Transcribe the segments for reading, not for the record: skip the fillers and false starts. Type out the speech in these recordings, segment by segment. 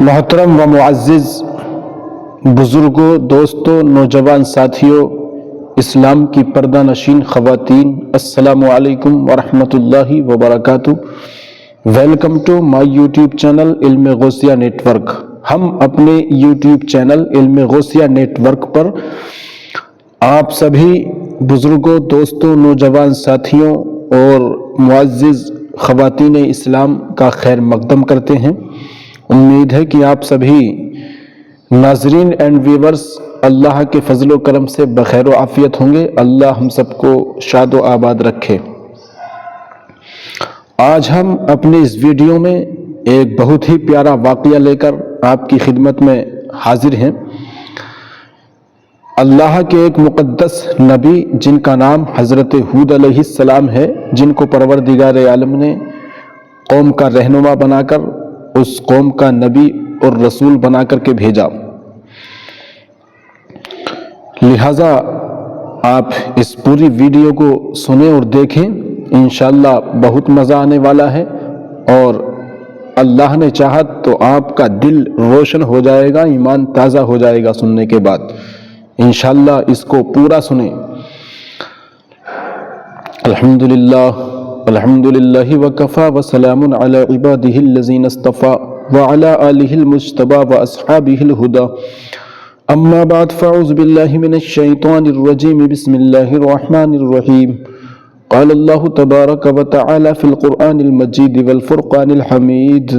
محترم و معزز بزرگوں، دوستوں، نوجوان ساتھیوں، اسلام کی پردہ نشین خواتین، السلام علیکم ورحمۃ اللہ وبرکاتہ۔ Welcome to my YouTube channel Ilm Ghausia net work. ہم اپنے YouTube channel Ilm Ghausia net work پر آپ سبھی بزرگوں، دوستوں، نوجوان ساتھیوں اور معزز خواتین اسلام کا خیر مقدم کرتے ہیں۔ امید ہے کہ آپ سبھی ناظرین اینڈ ویورز اللہ کے فضل و کرم سے بخیر و عافیت ہوں گے۔ اللہ ہم سب کو شاد و آباد رکھے۔ آج ہم اپنے اس ویڈیو میں ایک بہت ہی پیارا واقعہ لے کر آپ کی خدمت میں حاضر ہیں۔ اللہ کے ایک مقدس نبی جن کا نام حضرت ہود علیہ السلام ہے، جن کو پروردگار عالم نے قوم کا رہنما بنا کر، اس قوم کا نبی اور رسول بنا کر کے بھیجا۔ لہذا آپ اس پوری ویڈیو کو سنیں اور دیکھیں، انشاءاللہ بہت مزہ آنے والا ہے، اور اللہ نے چاہا تو آپ کا دل روشن ہو جائے گا، ایمان تازہ ہو جائے گا سننے کے بعد۔ انشاءاللہ اس کو پورا سنیں۔ الحمدللہ وکفا وسلام علی عبادہ الذین اصطفیٰ وعلی آلہ المجتبیٰ واصحابہ الہدیٰ۔ اما بعد فاعوذ باللہ من الشیطان الرجیم، بسم اللہ الرحمن الرحیم۔ قال اللہ تبارک و تعالی فی القرآن المجید والفرقان الحمید۔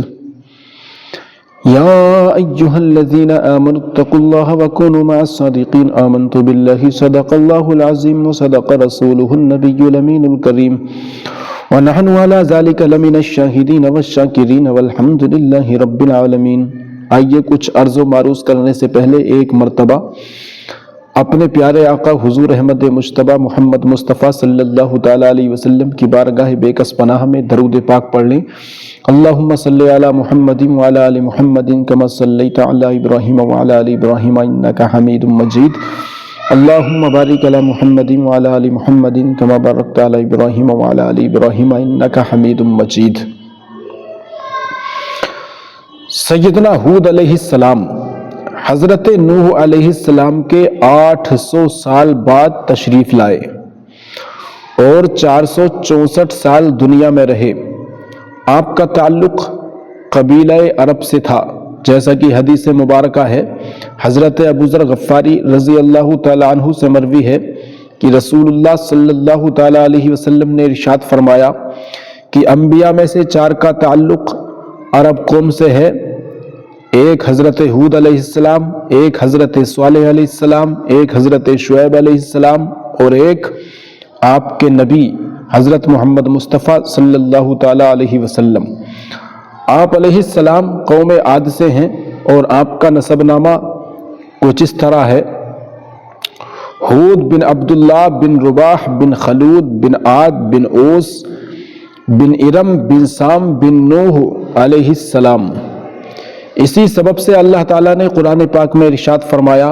یا ایہا الذین آمنوا اتقوا اللہ وکونوا مع الصادقین۔ آمنت باللہ صدق اللہ العظیم وصدق رسولہ النبی الامین الکریم، ونحن علی ذلک لمن الشاہدین والشاکرین والحمد للہ رب العالمین۔ آئیے کچھ عرض و معروض کرنے سے پہلے ایک مرتبہ اپنے پیارے آقا حضور احمد مجتبیٰ محمد مصطفیٰ صلی اللہ تعالیٰ علیہ وسلم کی بارگاہ بے کس پناہ میں درود پاک پڑھ لیں۔ اللہم صلی علی محمد وعلی آل محمد کما صلیت علی ابراہیم وعلی آل ابراہیم انک حمید مجید۔ اللہم بارک علی محمد وعلی آل محمد کما بارکت علی ابراہیم وعلی آل ابراہیم انک حمید مجید۔ سیدنا ہود علیہ السلام حضرت نوح علیہ السلام کے 800 سال بعد تشریف لائے اور 464 سال دنیا میں رہے۔ آپ کا تعلق قبیلہ عرب سے تھا، جیسا کہ حدیث مبارکہ ہے۔ حضرت ابو ذر غفاری رضی اللہ تعالیٰ عنہ سے مروی ہے کہ رسول اللہ صلی اللہ تعالیٰ علیہ وسلم نے ارشاد فرمایا کہ انبیاء میں سے 4 کا تعلق عرب قوم سے ہے۔ ایک حضرت ہود علیہ السلام، ایک حضرت صالح علیہ السلام، ایک حضرت شعیب علیہ السلام، اور ایک آپ کے نبی حضرت محمد مصطفیٰ صلی اللہ تعالیٰ علیہ وسلم۔ آپ علیہ السلام قوم عاد سے ہیں، اور آپ کا نسب نامہ کچھ اس طرح ہے: ہود بن عبداللہ بن رباح بن خلود بن عاد بن اوس بن ارم بن سام بن نوح علیہ السلام۔ اسی سبب سے اللہ تعالیٰ نے قرآن پاک میں ارشاد فرمایا،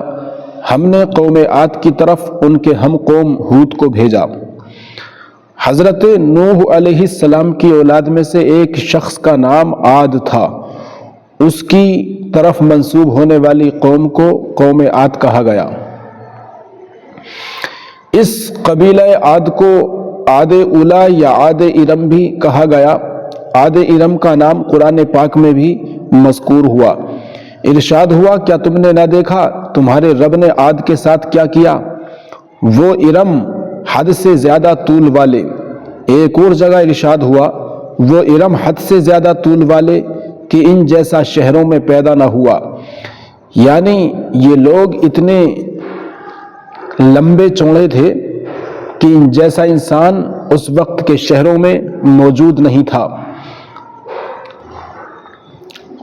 ہم نے قوم عاد کی طرف ان کے ہم قوم ہود کو بھیجا۔ حضرت نوح علیہ السلام کی اولاد میں سے ایک شخص کا نام عاد تھا، اس کی طرف منسوب ہونے والی قوم کو قوم عاد کہا گیا۔ اس قبیلہ عاد کو عاد اولی یا عاد ارم بھی کہا گیا۔ عاد ارم کا نام قرآن پاک میں بھی مذکور ہوا۔ ارشاد ہوا، کیا تم نے نہ دیکھا تمہارے رب نے عاد کے ساتھ کیا کیا؟ وہ ارم حد سے زیادہ طول والے۔ ایک اور جگہ ارشاد ہوا، وہ ارم حد سے زیادہ طول والے کہ ان جیسا شہروں میں پیدا نہ ہوا۔ یعنی یہ لوگ اتنے لمبے چوڑے تھے کہ ان جیسا انسان اس وقت کے شہروں میں موجود نہیں تھا۔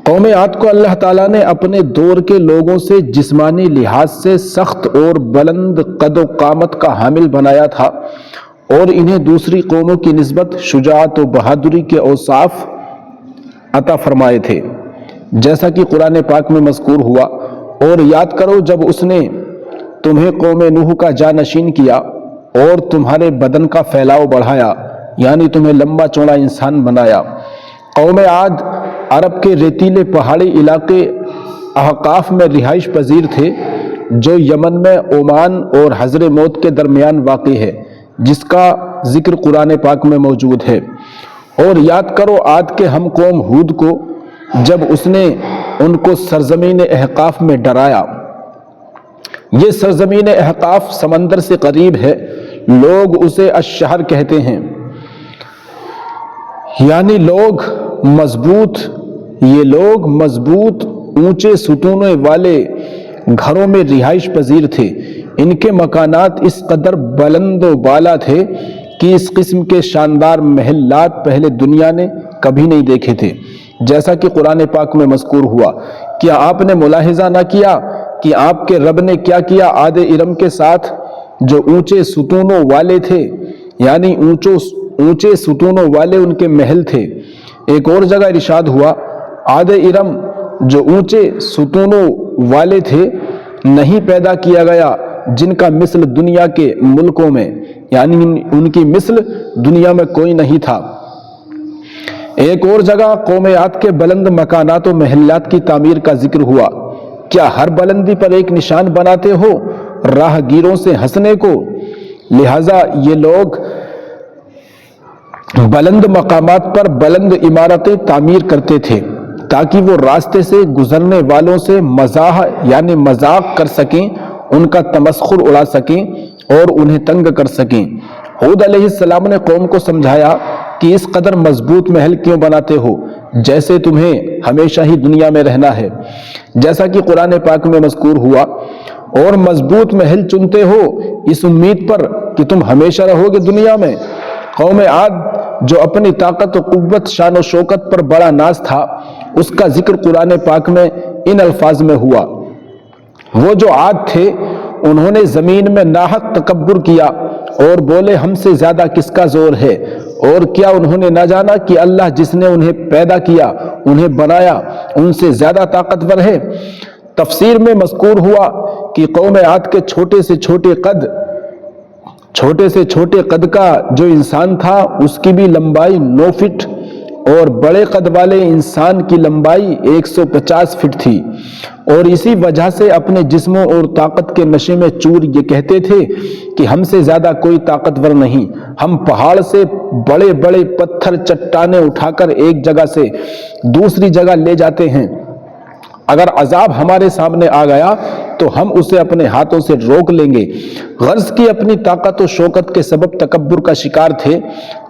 قوم عاد کو اللہ تعالیٰ نے اپنے دور کے لوگوں سے جسمانی لحاظ سے سخت اور بلند قد و قامت کا حامل بنایا تھا، اور انہیں دوسری قوموں کی نسبت شجاعت و بہادری کے اوصاف عطا فرمائے تھے، جیسا کہ قرآن پاک میں مذکور ہوا۔ اور یاد کرو جب اس نے تمہیں قوم نوح کا جانشین کیا اور تمہارے بدن کا پھیلاؤ بڑھایا، یعنی تمہیں لمبا چوڑا انسان بنایا۔ قوم عاد عرب کے ریتیلے پہاڑی علاقے احقاف میں رہائش پذیر تھے، جو یمن میں عمان اور حضر موت کے درمیان واقع ہے، جس کا ذکر قرآن پاک میں موجود ہے۔ اور یاد کرو عاد کے ہم قوم ہود کو، جب اس نے ان کو سرزمین احقاف میں ڈرایا۔ یہ سرزمین احقاف سمندر سے قریب ہے، لوگ اسے الشہر کہتے ہیں، یعنی یہ لوگ مضبوط اونچے ستونوں والے گھروں میں رہائش پذیر تھے۔ ان کے مکانات اس قدر بلند و بالا تھے کہ اس قسم کے شاندار محلات پہلے دنیا نے کبھی نہیں دیکھے تھے، جیسا کہ قرآن پاک میں مذکور ہوا۔ کیا آپ نے ملاحظہ نہ کیا کہ آپ کے رب نے کیا کیا عاد ارم کے ساتھ، جو اونچے ستونوں والے تھے، یعنی اونچے ستونوں والے ان کے محل تھے۔ ایک اور جگہ ارشاد ہوا، عاد ارم جو اونچے ستونوں والے تھے نہیں پیدا کیا گیا، جن کا مثل دنیا کے ملکوں میں، یعنی ان کی مثل دنیا میں کوئی نہیں تھا۔ ایک اور جگہ قوم عاد کے بلند مکانات و محلات کی تعمیر کا ذکر ہوا۔ کیا ہر بلندی پر ایک نشان بناتے ہو راہ گیروں سے ہنسنے کو؟ لہذا یہ لوگ بلند مقامات پر بلند عمارتیں تعمیر کرتے تھے تاکہ وہ راستے سے گزرنے والوں سے مذاق کر سکیں، ان کا تمسخر اڑا سکیں اور انہیں تنگ کر سکیں۔ ہود علیہ السلام نے قوم کو سمجھایا کہ اس قدر مضبوط محل کیوں بناتے ہو جیسے تمہیں ہمیشہ ہی دنیا میں رہنا ہے، جیسا کہ قرآن پاک میں مذکور ہوا، اور مضبوط محل چنتے ہو اس امید پر کہ تم ہمیشہ رہو گے دنیا میں۔ قوم عاد جو اپنی طاقت و قوت، شان و شوکت پر بڑا ناز تھا، اس کا ذکر قرآن پاک میں ان الفاظ میں ہوا۔ وہ جو عاد تھے انہوں نے زمین میں ناحق تکبر کیا اور بولے ہم سے زیادہ کس کا زور ہے، اور کیا انہوں نے نہ جانا کہ اللہ جس نے انہیں پیدا کیا، انہیں بنایا، ان سے زیادہ طاقتور ہے۔ تفسیر میں مذکور ہوا کہ قوم عاد کے چھوٹے سے چھوٹے قد کا جو انسان تھا اس کی بھی لمبائی 9 فٹ اور بڑے قد والے انسان کی لمبائی 150 فٹ تھی، اور اسی وجہ سے اپنے جسموں اور طاقت کے نشے میں چور یہ کہتے تھے کہ ہم سے زیادہ کوئی طاقتور نہیں، ہم پہاڑ سے بڑے بڑے پتھر چٹانیں اٹھا کر ایک جگہ سے دوسری جگہ لے جاتے ہیں، اگر عذاب ہمارے سامنے آ گیا تو ہم اسے اپنے ہاتھوں سے روک لیں گے۔ غرض کی اپنی طاقت و شوکت کے سبب تکبر کا شکار تھے۔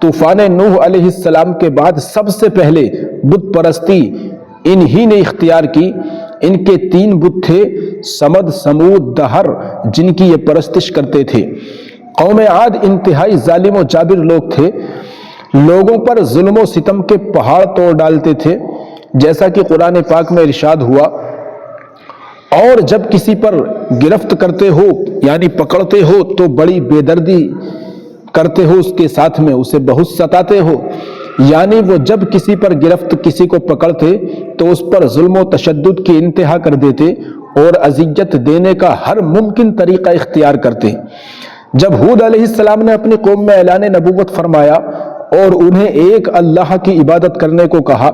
طوفان نوح علیہ السلام کے بعد سب سے پہلے بت پرستی انہی نے اختیار کی۔ ان کے 3 بت تھے، سمد، سمود، دہر، جن کی یہ پرستش کرتے تھے۔ قوم عاد انتہائی ظالم و جابر لوگ تھے، لوگوں پر ظلم و ستم کے پہاڑ توڑ ڈالتے تھے، جیسا کہ قرآن پاک میں ارشاد ہوا، اور جب کسی پر گرفت کرتے ہو یعنی پکڑتے ہو تو بڑی بے دردی کرتے ہو اس کے ساتھ میں، اسے بہت ستاتے ہو، یعنی وہ جب کسی پر گرفت کسی کو پکڑتے تو اس پر ظلم و تشدد کی انتہا کر دیتے اور اذیت دینے کا ہر ممکن طریقہ اختیار کرتے۔ جب ہود علیہ السلام نے اپنی قوم میں اعلان نبوت فرمایا اور انہیں ایک اللہ کی عبادت کرنے کو کہا،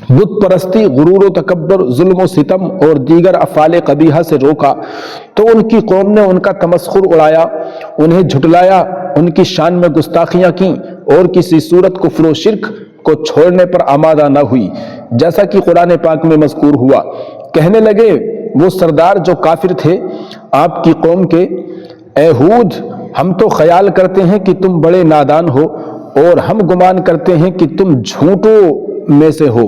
بت پرستی، غرور و تکبر، ظلم و ستم اور دیگر افعال قبیحہ سے روکا، تو ان کی قوم نے ان کا تمسخر اڑایا، انہیں جھٹلایا، ان کی شان میں گستاخیاں کیں اور کسی صورت کفر و شرک کو چھوڑنے پر آمادہ نہ ہوئی، جیسا کہ قرآن پاک میں مذکور ہوا۔ کہنے لگے وہ سردار جو کافر تھے آپ کی قوم کے، اے ہود، ہم تو خیال کرتے ہیں کہ تم بڑے نادان ہو، اور ہم گمان کرتے ہیں کہ تم جھوٹوں میں سے ہو،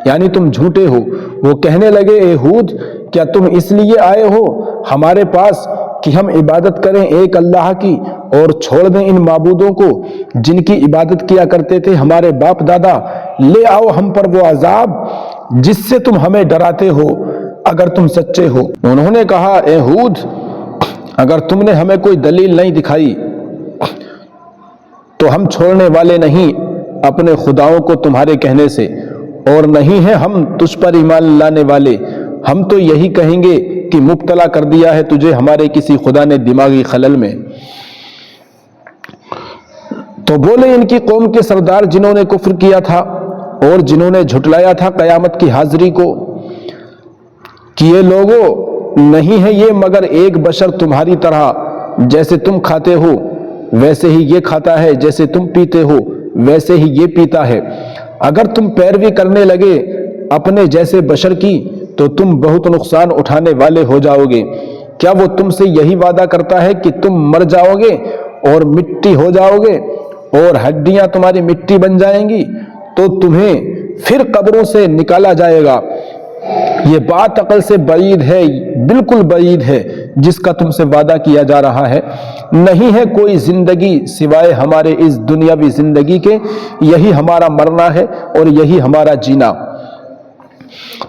یعنی تم جھوٹے ہو۔ وہ کہنے لگے اے ہود، کیا تم اس لیے آئے ہو ہمارے پاس کہ ہم عبادت کریں ایک اللہ کی اور چھوڑ دیں ان معبودوں کو جن کی عبادت کیا کرتے تھے ہمارے باپ دادا؟ لے آؤ ہم پر وہ عذاب جس سے تم ہمیں ڈراتے ہو اگر تم سچے ہو۔ انہوں نے کہا اے ہود، اگر تم نے ہمیں کوئی دلیل نہیں دکھائی تو ہم چھوڑنے والے نہیں اپنے خداؤں کو تمہارے کہنے سے، اور نہیں ہیں ہم تجھ پر ایمان لانے والے، ہم تو یہی کہیں گے کہ مبتلا کر دیا ہے تجھے ہمارے کسی خدا نے دماغی خلل میں۔ تو بولے ان کی قوم کے سردار جنہوں نے کفر کیا تھا، اور جنہوں نے جھٹلایا تھا قیامت کی حاضری کو کہ یہ لوگوں نہیں ہے یہ مگر ایک بشر تمہاری طرح، جیسے تم کھاتے ہو ویسے ہی یہ کھاتا ہے، جیسے تم پیتے ہو ویسے ہی یہ پیتا ہے۔ اگر تم پیروی کرنے لگے اپنے جیسے بشر کی تو تم بہت نقصان اٹھانے والے ہو جاؤ گے۔ کیا وہ تم سے یہی وعدہ کرتا ہے کہ تم مر جاؤ گے اور مٹی ہو جاؤ گے اور ہڈیاں تمہاری مٹی بن جائیں گی تو تمہیں پھر قبروں سے نکالا جائے گا؟ یہ بات عقل سے بعید ہے، بالکل بعید ہے جس کا تم سے وعدہ کیا جا رہا ہے۔ نہیں ہے کوئی زندگی سوائے ہمارے اس دنیاوی زندگی کے، یہی ہمارا مرنا ہے اور یہی ہمارا جینا۔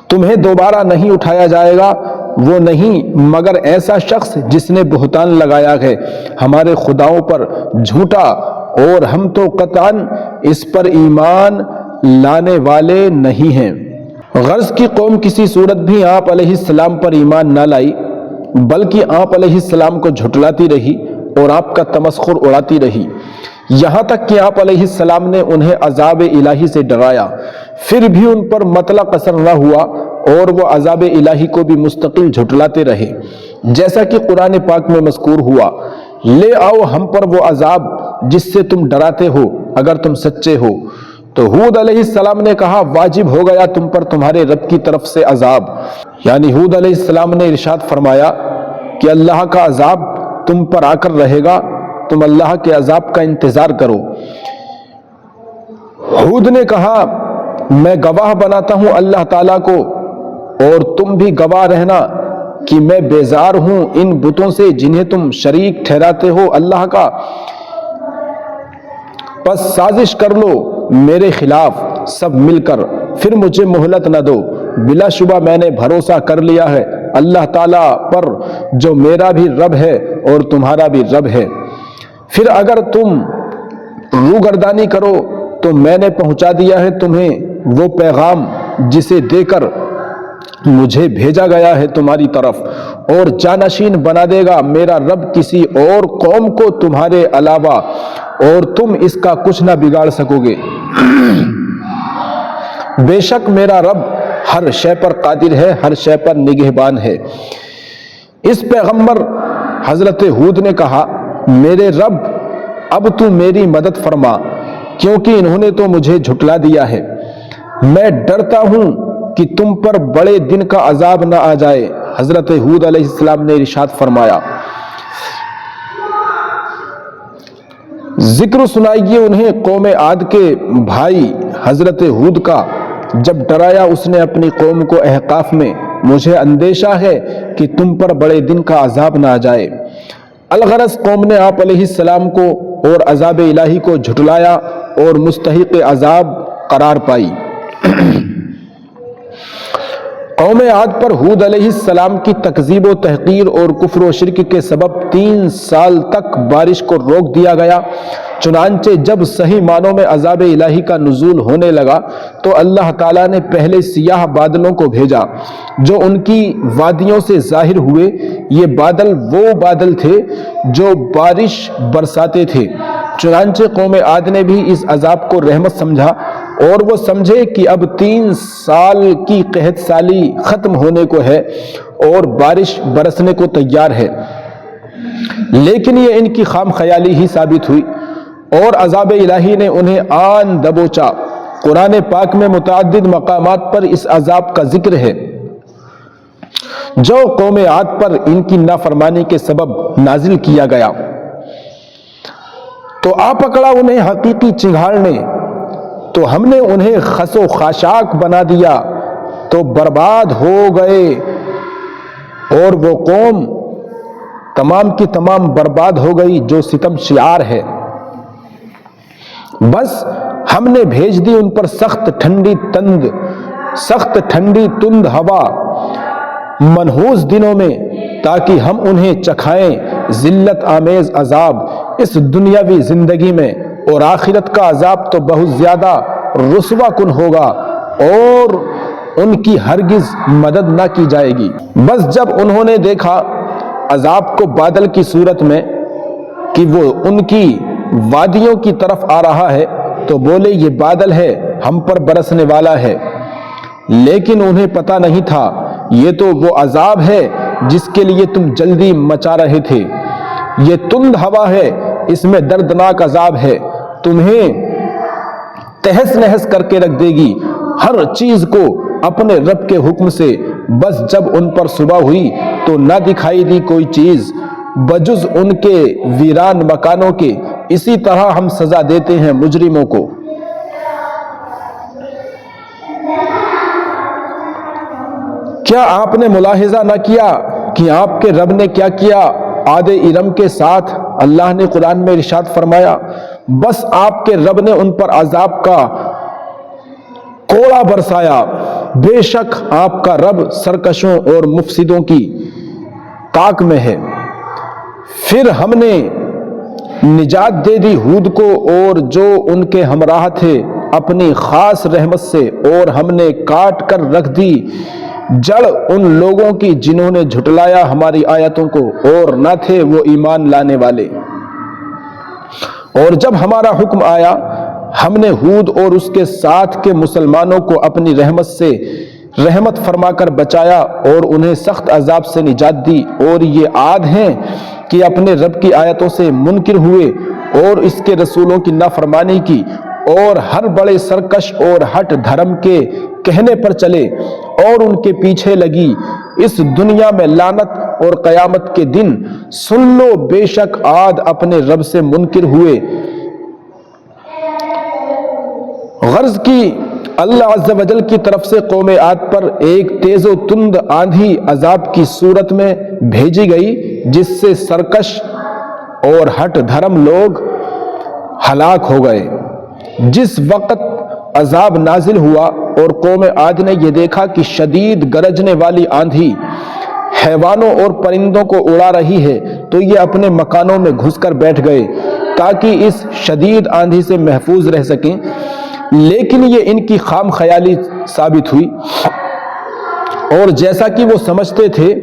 تمہیں دوبارہ نہیں اٹھایا جائے گا، وہ نہیں مگر ایسا شخص جس نے بہتان لگایا ہے ہمارے خداؤں پر جھوٹا، اور ہم تو قطعاً اس پر ایمان لانے والے نہیں ہیں۔ غرض کی قوم کسی صورت بھی آپ علیہ السلام پر ایمان نہ لائی، بلکہ آپ علیہ السلام کو جھٹلاتی رہی اور آپ کا تمسخر اڑاتی رہی، یہاں تک کہ آپ علیہ السلام نے انہیں عذاب الہی سے ڈرایا، پھر بھی ان پر مطلق اثر نہ ہوا اور وہ عذاب الہی کو بھی مستقل جھٹلاتے رہے، جیسا کہ قرآن پاک میں مذکور ہوا، لے آؤ ہم پر وہ عذاب جس سے تم ڈراتے ہو اگر تم سچے ہو۔ تو ہود علیہ السلام نے کہا واجب ہو گیا تم پر تمہارے رب کی طرف سے عذاب، یعنی ہود علیہ السلام نے ارشاد فرمایا کہ اللہ کا عذاب تم پر آ کر رہے گا، تم اللہ کے عذاب کا انتظار کرو۔ ہود نے کہا میں گواہ بناتا ہوں اللہ تعالیٰ کو اور تم بھی گواہ رہنا کہ میں بیزار ہوں ان بتوں سے جنہیں تم شریک ٹھہراتے ہو اللہ کا، پس سازش کر لو میرے خلاف سب مل کر، پھر مجھے مہلت نہ دو، بلا شبہ میں نے بھروسہ کر لیا ہے اللہ تعالیٰ پر جو میرا بھی رب ہے اور تمہارا بھی رب ہے۔ پھر اگر تم روگردانی کرو تو میں نے پہنچا دیا ہے تمہیں وہ پیغام جسے دے کر مجھے بھیجا گیا ہے تمہاری طرف، اور جانشین بنا دے گا میرا رب کسی اور قوم کو تمہارے علاوہ، اور تم اس کا کچھ نہ بگاڑ سکو گے۔ بے شک میرا رب ہر شے پر قادر ہے، ہر شے پر نگہبان ہے۔ اس پیغمبر حضرت ہود نے کہا میرے رب اب تو میری مدد فرما، کیونکہ انہوں نے تو مجھے جھٹلا دیا ہے۔ میں ڈرتا ہوں کہ تم پر بڑے دن کا عذاب نہ آ جائے۔ حضرت ہود علیہ السلام نے ارشاد فرمایا، ذکر سنائیے انہیں قوم عاد کے بھائی حضرت ہود کا، جب ڈرایا اس نے اپنی قوم کو احقاف میں، مجھے اندیشہ ہے کہ تم پر بڑے دن کا عذاب نہ آ جائے۔ الغرض قوم نے آپ علیہ السلام کو اور عذاب الہی کو جھٹلایا اور مستحق عذاب قرار پائی۔ قوم عاد پر ہود علیہ السلام کی تکذیب و تحقیر اور کفر و شرک کے سبب 3 سال تک بارش کو روک دیا گیا۔ چنانچہ جب صحیح معنوں میں عذاب الہی کا نزول ہونے لگا تو اللہ تعالیٰ نے پہلے سیاہ بادلوں کو بھیجا جو ان کی وادیوں سے ظاہر ہوئے۔ یہ بادل وہ بادل تھے جو بارش برساتے تھے۔ چنانچہ قوم عاد نے بھی اس عذاب کو رحمت سمجھا اور وہ سمجھے کہ اب 3 سال کی قحط سالی ختم ہونے کو ہے اور بارش برسنے کو تیار ہے، لیکن یہ ان کی خام خیالی ہی ثابت ہوئی اور عذاب الہی نے انہیں آن دبوچا۔ قرآن پاک میں متعدد مقامات پر اس عذاب کا ذکر ہے جو قوم عاد پر ان کی نافرمانی کے سبب نازل کیا گیا۔ تو آ پکڑا انہیں حقیقی چنگھاڑ نے، تو ہم نے انہیں خس و خاشاک بنا دیا، تو برباد ہو گئے، اور وہ قوم تمام کی تمام برباد ہو گئی جو ستم شعار ہے۔ بس ہم نے بھیج دی ان پر سخت ٹھنڈی تند ہوا منحوس دنوں میں، تاکہ ہم انہیں چکھائیں ذلت آمیز عذاب اس دنیاوی زندگی میں، اور آخرت کا عذاب تو بہت زیادہ رسوا کن ہوگا اور ان کی ہرگز مدد نہ کی جائے گی۔ بس جب انہوں نے دیکھا عذاب کو بادل کی صورت میں کہ وہ ان کی وادیوں کی طرف آ رہا ہے، تو بولے یہ بادل ہے ہم پر برسنے والا ہے، لیکن انہیں پتہ نہیں تھا یہ تو وہ عذاب ہے جس کے لیے تم جلدی مچا رہے تھے۔ یہ تند ہوا ہے، اس میں دردناک عذاب ہے، تمہیں تہس نہس کر کے رکھ دے گی ہر چیز کو اپنے رب کے حکم سے۔ بس جب ان پر صبح ہوئی تو نہ دکھائی دی کوئی چیز بجز ان کے ویران مکانوں کے۔ اسی طرح ہم سزا دیتے ہیں مجرموں کو۔ کیا آپ نے ملاحظہ نہ کیا کہ آپ کے رب نے کیا کیا عاد ارم کے ساتھ؟ اللہ نے قرآن میں ارشاد فرمایا، بس آپ کے رب نے ان پر عذاب کا کوڑا برسایا، بے شک آپ کا رب سرکشوں اور مفسدوں کی طاق میں ہے۔ پھر ہم نے نجات دے دی ہود کو اور جو ان کے ہمراہ تھے اپنی خاص رحمت سے، اور ہم نے کاٹ کر رکھ دی جڑ ان لوگوں کی جنہوں نے جھٹلایا ہماری آیتوں کو اور نہ تھے وہ ایمان لانے والے۔ اور جب ہمارا حکم آیا ہم نے ہود اور اس کے ساتھ کے مسلمانوں کو اپنی رحمت سے رحمت فرما کر بچایا اور انہیں سخت عذاب سے نجات دی۔ اور یہ عاد ہیں کہ اپنے رب کی آیتوں سے منکر ہوئے اور اس کے رسولوں کی نافرمانی کی، اور ہر بڑے سرکش اور ہٹ دھرم کے کہنے پر چلے اور ان کے پیچھے لگی۔ اس دنیا میں لعنت اور قیامت کے دن سن لو، بے شک عاد اپنے رب سے منکر ہوئے۔ غرض کی اللہ عز و جل کی طرف سے قوم عاد پر ایک تیز و تند آندھی عذاب کی صورت میں بھیجی گئی، جس سے سرکش اور ہٹ دھرم لوگ ہلاک ہو گئے۔ جس وقت عذاب نازل ہوا اور قوم عاد نے یہ دیکھا کہ شدید گرجنے والی آندھی حیوانوں اور پرندوں کو اڑا رہی ہے، تو یہ اپنے مکانوں میں گھس کر بیٹھ گئے تاکہ اس شدید آندھی سے محفوظ رہ سکیں، لیکن یہ ان کی خام خیالی ثابت ہوئی، اور جیسا کہ وہ سمجھتے تھے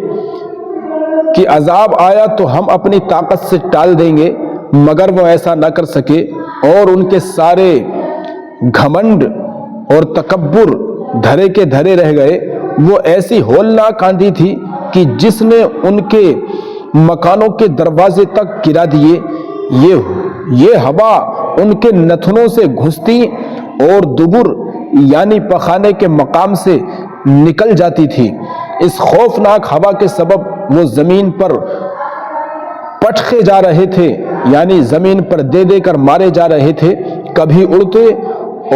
کہ عذاب آیا تو ہم اپنی طاقت سے ٹال دیں گے، مگر وہ ایسا نہ کر سکے، اور ان کے سارے گھمنڈ اور تکبر دھرے کے دھرے رہ گئے۔ وہ ایسی ہولناک آندھی تھی کہ جس نے ان کے مکانوں کے دروازے تک گرا دیے۔ یہ ہوا ان کے نتنوں سے گھستی اور دبر یعنی پخانے کے مقام سے نکل جاتی تھی۔ اس خوفناک ہوا کے سبب وہ زمین پر پٹخے جا رہے تھے، یعنی زمین پر دے دے کر مارے جا رہے تھے۔ کبھی اڑتے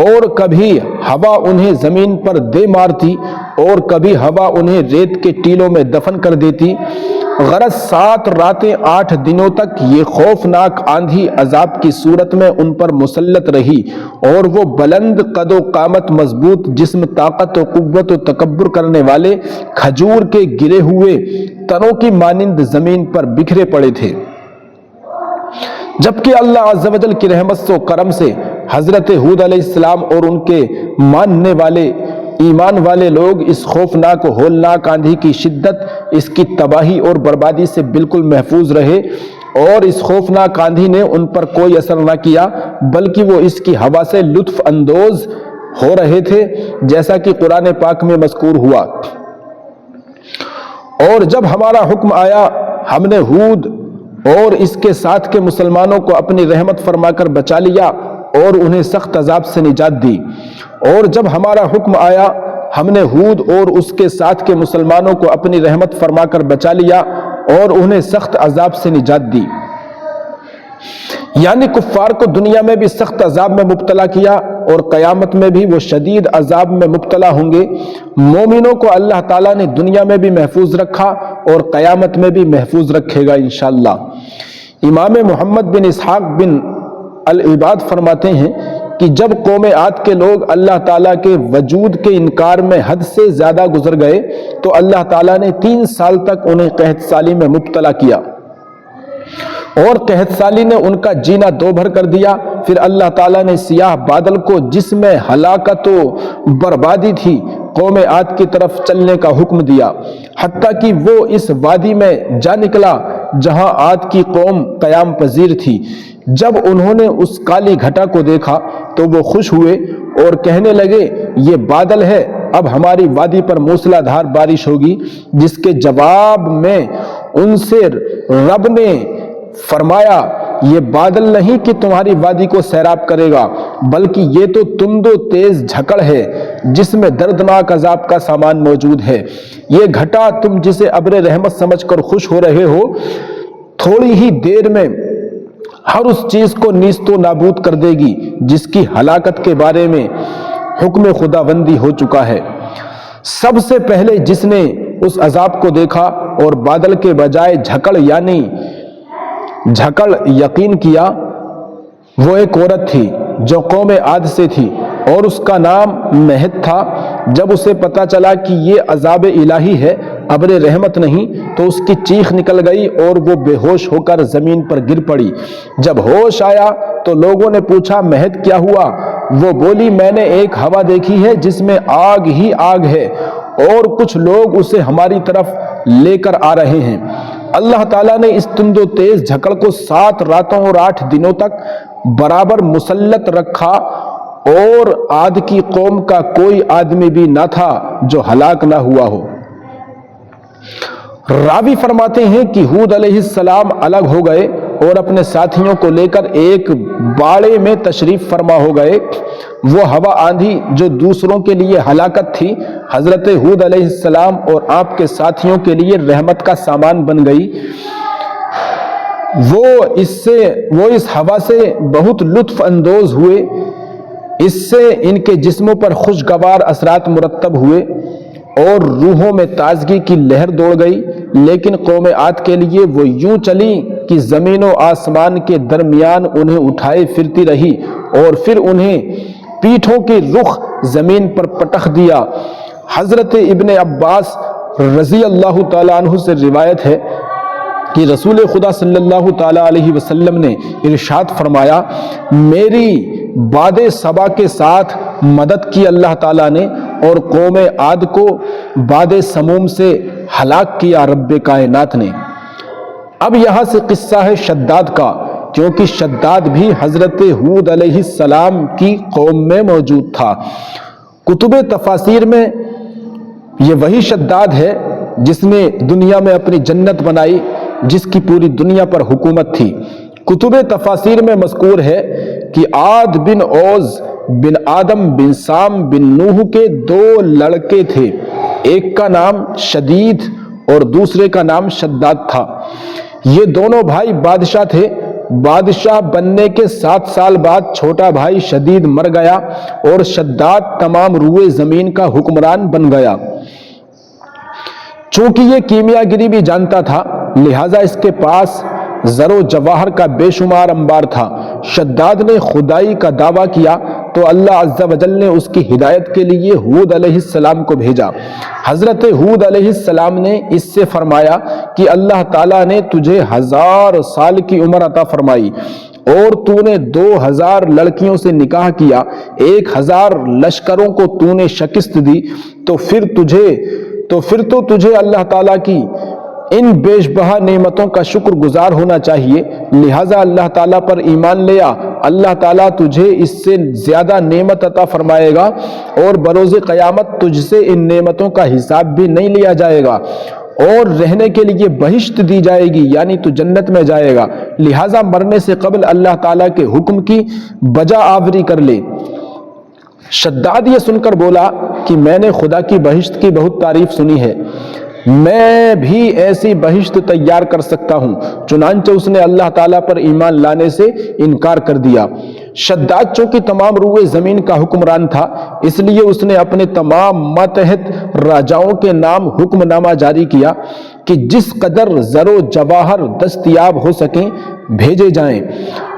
اور کبھی ہوا انہیں زمین پر دے مارتی، اور کبھی ہوا انہیں ریت کے ٹیلوں میں دفن کر دیتی۔ غرض 7 راتیں 8 دنوں تک یہ خوفناک آندھی عذاب کی صورت میں ان پر مسلط رہی، اور وہ بلند قد و قامت، مضبوط جسم، طاقت و قوت و تکبر کرنے والے کھجور کے گرے ہوئے تنوں کی مانند زمین پر بکھرے پڑے تھے۔ جبکہ اللہ عز و جل کی رحمت و کرم سے حضرت ہود علیہ السلام اور ان کے ماننے والے ایمان والے لوگ اس خوفناک و ہولناک آندھی کی شدت، اس کی تباہی اور بربادی سے بالکل محفوظ رہے، اور اس خوفناک آندھی نے ان پر کوئی اثر نہ کیا، بلکہ وہ اس کی ہوا سے لطف اندوز ہو رہے تھے، جیسا کہ قرآن پاک میں مذکور ہوا۔ اور جب ہمارا حکم آیا ہم نے ہود اور اس کے ساتھ کے مسلمانوں کو اپنی رحمت فرما کر بچا لیا اور انہیں سخت عذاب سے نجات دی۔ اور جب ہمارا حکم آیا ہم نے ہود اور اس کے ساتھ کے مسلمانوں کو اپنی رحمت فرما کر بچا لیا اور انہیں سخت عذاب سے نجات دی، یعنی کفار کو دنیا میں بھی سخت عذاب میں مبتلا کیا اور قیامت میں بھی وہ شدید عذاب میں مبتلا ہوں گے۔ مومنوں کو اللہ تعالیٰ نے دنیا میں بھی محفوظ رکھا اور قیامت میں بھی محفوظ رکھے گا انشاءاللہ۔ امام محمد بن اسحاق بن العباد فرماتے ہیں کہ جب قوم عاد کے لوگ اللہ تعالیٰ کے وجود کے انکار میں حد سے زیادہ گزر گئے تو اللہ تعالیٰ نے 3 سال تک انہیں قحط سالی میں مبتلا کیا، اور قحط سالی نے ان کا جینا دوبھر کر دیا۔ پھر اللہ تعالیٰ نے سیاہ بادل کو، جس میں ہلاکت و بربادی تھی، قوم عاد کی طرف چلنے کا حکم دیا، حتیٰ کہ وہ اس وادی میں جا نکلا جہاں عاد کی قوم قیام پذیر تھی۔ جب انہوں نے اس کالی گھٹا کو دیکھا تو وہ خوش ہوئے اور کہنے لگے یہ بادل ہے، اب ہماری وادی پر موسلا دھار بارش ہوگی، جس کے جواب میں ان سے رب نے فرمایا یہ بادل نہیں کہ تمہاری وادی کو سیراب کرے گا، بلکہ یہ تو تند و تیز جھکڑ ہے جس میں دردناک عذاب کا سامان موجود ہے۔ یہ گھٹا تم جسے ابر رحمت سمجھ کر خوش ہو رہے ہو، تھوڑی ہی دیر میں ہر اس چیز کو نیست و نابود کر دے گی جس کی ہلاکت کے بارے میں حکم خداوندی ہو چکا ہے۔ سب سے پہلے جس نے اس عذاب کو دیکھا اور بادل کے بجائے جھکڑ یعنی جھکڑ یقین کیا، وہ ایک عورت تھی جو قوم عاد سے تھی اور اس کا نام مہد تھا۔ جب اسے پتا چلا کہ یہ عذاب الہی ہے، ابر رحمت نہیں، تو اس کی چیخ نکل گئی اور وہ بے ہوش ہو کر زمین پر گر پڑی۔ جب ہوش آیا تو لوگوں نے پوچھا مہد کیا ہوا؟ وہ بولی میں نے ایک ہوا دیکھی ہے جس میں آگ ہی آگ ہے اور کچھ لوگ اسے ہماری طرف لے کر آ رہے ہیں۔ اللہ تعالیٰ نے اس تند و تیز جھکڑ کو 7 راتوں اور 8 دنوں تک برابر مسلط رکھا اور عاد کی قوم کا کوئی آدمی بھی نہ تھا جو ہلاک نہ ہوا ہو۔ راوی فرماتے ہیں کہ ہود علیہ السلام الگ ہو گئے اور اپنے ساتھیوں کو لے کر ایک باڑے میں تشریف فرما ہو گئے۔ وہ ہوا آندھی جو دوسروں کے لیے ہلاکت تھی، حضرت ہود علیہ السلام اور آپ کے ساتھیوں کے لیے رحمت کا سامان بن گئی۔ وہ اس ہوا سے بہت لطف اندوز ہوئے، اس سے ان کے جسموں پر خوشگوار اثرات مرتب ہوئے اور روحوں میں تازگی کی لہر دوڑ گئی۔ لیکن قوم عاد کے لیے وہ یوں چلی کہ زمین و آسمان کے درمیان انہیں اٹھائے پھرتی رہی اور پھر انہیں پیٹھوں کے رخ زمین پر پٹخ دیا۔ حضرت ابن عباس رضی اللہ تعالیٰ عنہ سے روایت ہے کہ رسول خدا صلی اللہ تعالیٰ علیہ وسلم نے ارشاد فرمایا میری باد صبا کے ساتھ مدد کی اللہ تعالیٰ نے اور قوم عاد کو باد سموم سے ہلاک کیا رب کائنات نے۔ اب یہاں سے قصہ ہے شداد کا، کیونکہ شداد بھی حضرت ہود علیہ السلام کی قوم میں موجود تھا۔ کتب تفاسیر میں یہ وہی شداد ہے جس نے دنیا میں اپنی جنت بنائی، جس کی پوری دنیا پر حکومت تھی۔ کتب تفاسیر میں مذکور ہے کہ عاد بن اوز بن آدم بن سام بن نوح کے 2 لڑکے تھے، ایک کا نام شدید اور دوسرے کا نام شداد تھا۔ یہ دونوں بھائی بادشاہ تھے۔ بادشاہ بننے کے 7 سال بعد چھوٹا بھائی شدید مر گیا اور شداد تمام روئے زمین کا حکمران بن گیا۔ چونکہ یہ کیمیا گری بھی جانتا تھا، لہٰذا اس کے پاس زر و جواہر کا بے شمار انبار تھا۔ شداد نے خدائی کا دعویٰ کیا تو اللہ عز و جل نے اس کی ہدایت کے لیے ہود علیہ السلام کو بھیجا۔ حضرت ہود علیہ السلام نے اس سے فرمایا کہ اللہ تعالیٰ نے تجھے 1000 سال کی عمر عطا فرمائی اور تو نے 2000 لڑکیوں سے نکاح کیا، 1000 لشکروں کو تو نے شکست دی، تو پھر تو تجھے اللہ تعالیٰ کی ان بیش بہا نعمتوں کا شکر گزار ہونا چاہیے، لہٰذا اللہ تعالیٰ پر ایمان لیا، اللہ تعالیٰ تجھے اس سے زیادہ نعمت عطا فرمائے گا اور بروز قیامت تجھ سے ان نعمتوں کا حساب بھی نہیں لیا جائے گا اور رہنے کے لیے بہشت دی جائے گی، یعنی تو جنت میں جائے گا، لہٰذا مرنے سے قبل اللہ تعالیٰ کے حکم کی بجا آوری کر لے۔ شداد یہ سن کر بولا کہ میں نے خدا کی بہشت کی بہت تعریف سنی ہے، میں بھی ایسی بہشت تیار کر سکتا ہوں، چنانچہ اس نے اللہ تعالیٰ پر ایمان لانے سے انکار کر دیا۔ شداد چونکہ تمام روئے زمین کا حکمران تھا، اس لیے اس نے اپنے تمام ماتحت راجاؤں کے نام حکم نامہ جاری کیا کہ جس قدر زر و جواہر دستیاب ہو سکیں بھیجے جائیں۔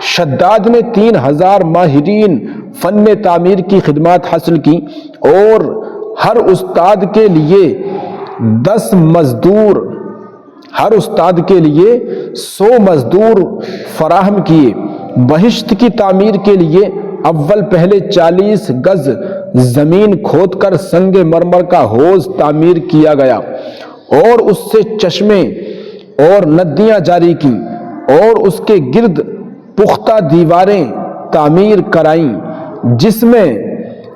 شداد نے 3000 ماہرین فن تعمیر کی خدمات حاصل کی اور ہر استاد کے لیے 10 مزدور، ہر استاد کے لیے 100 مزدور فراہم کیے۔ بہشت کی تعمیر کے لیے اول پہلے 40 گز زمین کھود کر سنگ مرمر کا حوض تعمیر کیا گیا اور اس سے چشمے اور ندیاں جاری کی اور اس کے گرد پختہ دیواریں تعمیر کرائیں، جس میں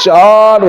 4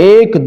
1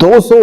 200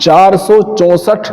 464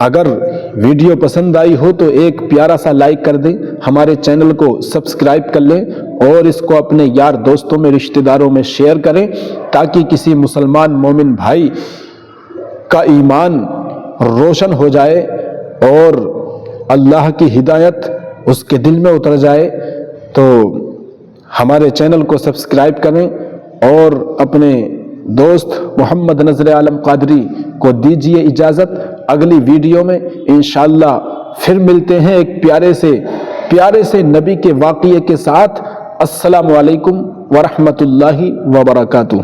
اگر ویڈیو پسند آئی ہو تو ایک پیارا سا لائک کر دیں، ہمارے چینل کو سبسکرائب کر لیں اور اس کو اپنے یار دوستوں میں، رشتہ داروں میں شیئر کریں تاکہ کسی مسلمان مومن بھائی کا ایمان روشن ہو جائے اور اللہ کی ہدایت اس کے دل میں اتر جائے۔ تو ہمارے چینل کو سبسکرائب کریں اور اپنے دوست محمد نذر عالم قادری کو دیجیے اجازت۔ اگلی ویڈیو میں انشاءاللہ پھر ملتے ہیں ایک پیارے سے نبی کے واقعے کے ساتھ۔ السلام علیکم ورحمۃ اللہ وبرکاتہ۔